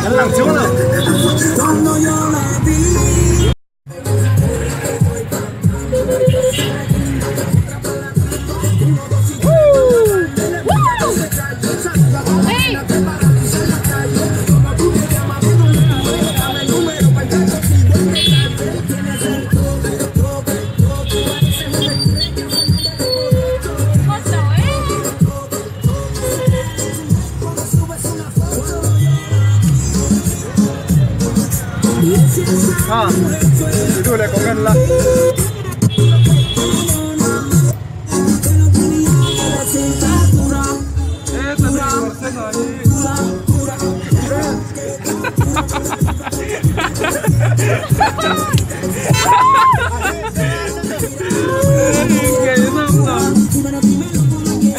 Gắn lặng xuống nào. Itu le con la.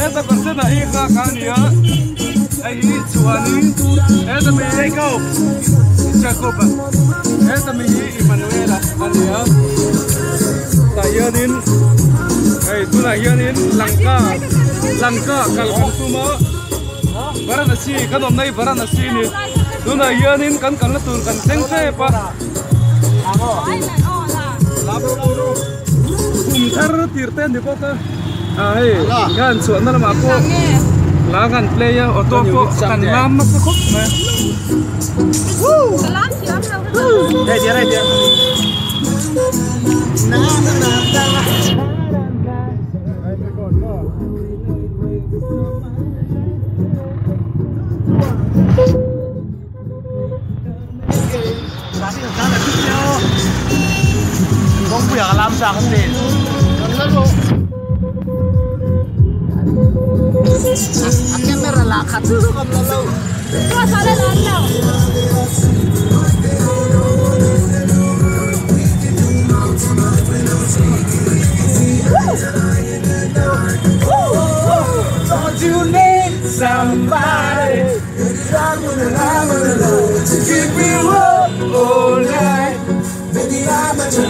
Esta persona hija kania, ahí suani, esta me llegó, Jacoba, esta me Manuela, kania, tayanin, itu tayanin langka kalkan semua, Varanasi, kan om nai Varanasi ni, itu tayanin kan latur kan sengse pa, kumthar tirten di kota. Kan suan na naman ako. Lagan playa oto ko kan lamas ako. Salam siap lah. Dia. Không phải làm sao không đến. Akhirnya merelakan dulu kamu lalu. Kau salah lalu. Don't you need somebody to keep you up all night? Baby, I'm at your